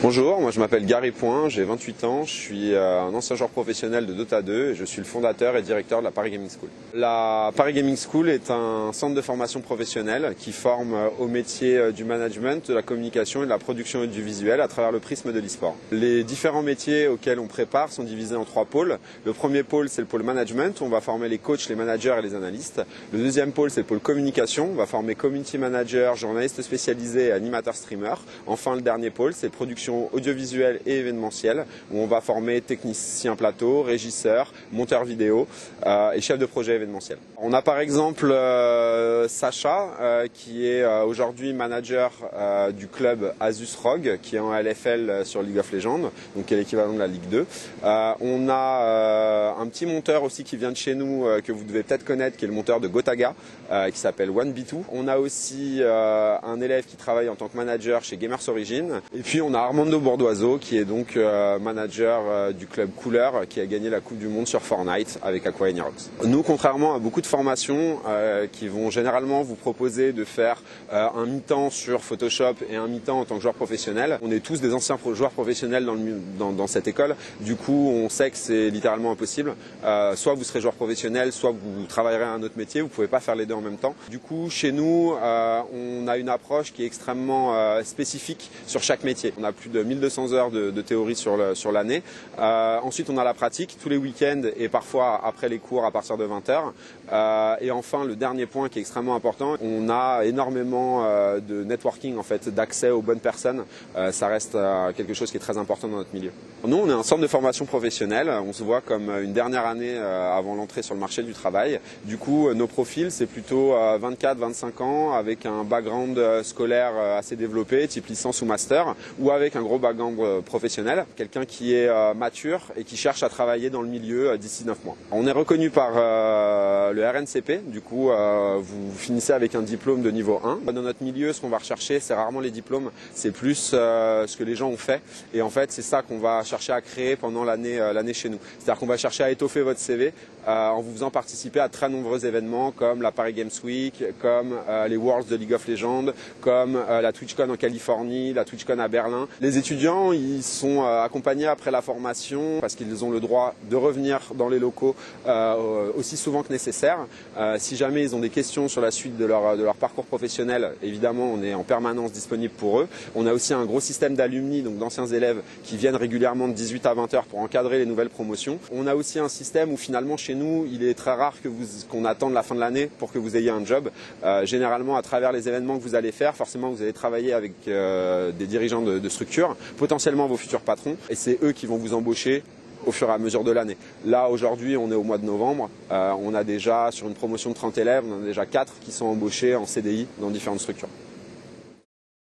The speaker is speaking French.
Bonjour, moi je m'appelle Gary Point, j'ai 28 ans, je suis un ancien joueur professionnel de Dota 2 et je suis le fondateur et directeur de la Paris Gaming School. La Paris Gaming School est un centre de formation professionnelle qui forme au métier du management, de la communication et de la production audiovisuelle à travers le prisme de l'e-sport. Les différents métiers auxquels on prépare sont divisés en 3 pôles. Le premier pôle, c'est le pôle management, où on va former les coachs, les managers et les analystes. Le deuxième pôle, c'est le pôle communication, on va former community manager, journalistes spécialisés et animateurs streamers. Enfin, le dernier pôle, c'est production audiovisuelle et événementielle, où on va former techniciens plateau, régisseurs, monteurs vidéo et chefs de projet événementiel. On a par exemple Sacha, qui est aujourd'hui manager du club Asus Rogue, qui est en LFL sur League of Legends, donc qui est l'équivalent de la Ligue 2. On a un petit monteur aussi qui vient de chez nous, que vous devez peut-être connaître, qui est le monteur de Gotaga, qui s'appelle 1B2. On a aussi un élève qui travaille en tant que manager chez Gamers Origin. Et puis on a Armando Bordoiseau, qui est donc manager du club Couleur, qui a gagné la Coupe du Monde sur Fortnite avec Aqua Enerox. Nous, contrairement à beaucoup de formations qui vont généralement vous proposer de faire un mi-temps sur Photoshop et un mi-temps en tant que joueur professionnel, on est tous des anciens joueurs professionnels dans cette école. Du coup, on sait que c'est littéralement impossible. Soit vous serez joueur professionnel, soit vous travaillerez à un autre métier. Vous ne pouvez pas faire les deux en même temps. Du coup, chez nous, on a une approche qui est extrêmement spécifique sur chaque métier. On a plus de 1200 heures de théorie sur l'année. Ensuite, on a la pratique tous les week-ends et parfois après les cours à partir de 20h. Et enfin, le dernier point qui est extrêmement important, on a énormément de networking, en fait, d'accès aux bonnes personnes. Ça reste quelque chose qui est très important dans notre milieu. Nous, on est un centre de formation professionnelle. On se voit comme une dernière année avant l'entrée sur le marché du travail. Du coup, nos profils, c'est plutôt 24-25 ans avec un background scolaire assez développé, type licence ou master, ou avec un gros background professionnel, quelqu'un qui est mature et qui cherche à travailler dans le milieu d'ici 9 mois. On est reconnu par le RNCP, du coup vous finissez avec un diplôme de niveau 1. Dans notre milieu, ce qu'on va rechercher, c'est rarement les diplômes, c'est plus ce que les gens ont fait. Et en fait, c'est ça qu'on va chercher à créer pendant l'année chez nous. C'est-à-dire qu'on va chercher à étoffer votre CV en vous faisant participer à très nombreux événements comme la Paris Games Week, comme les Worlds de League of Legends, comme la TwitchCon en Californie, la TwitchCon à Berlin. Les étudiants, ils sont accompagnés après la formation parce qu'ils ont le droit de revenir dans les locaux aussi souvent que nécessaire. Si jamais ils ont des questions sur la suite de leur parcours professionnel, évidemment, on est en permanence disponible pour eux. On a aussi un gros système d'alumni, donc d'anciens élèves qui viennent régulièrement de 18 à 20 heures pour encadrer les nouvelles promotions. On a aussi un système où finalement chez nous, il est très rare qu'on attende la fin de l'année pour que vous ayez un job. Généralement, à travers les événements que vous allez faire, forcément, vous allez travailler avec des dirigeants de structures, potentiellement vos futurs patrons, et c'est eux qui vont vous embaucher au fur et à mesure de l'année. Là, aujourd'hui, on est au mois de novembre. On a déjà, sur une promotion de 30 élèves, on en a déjà 4 qui sont embauchés en CDI dans différentes structures.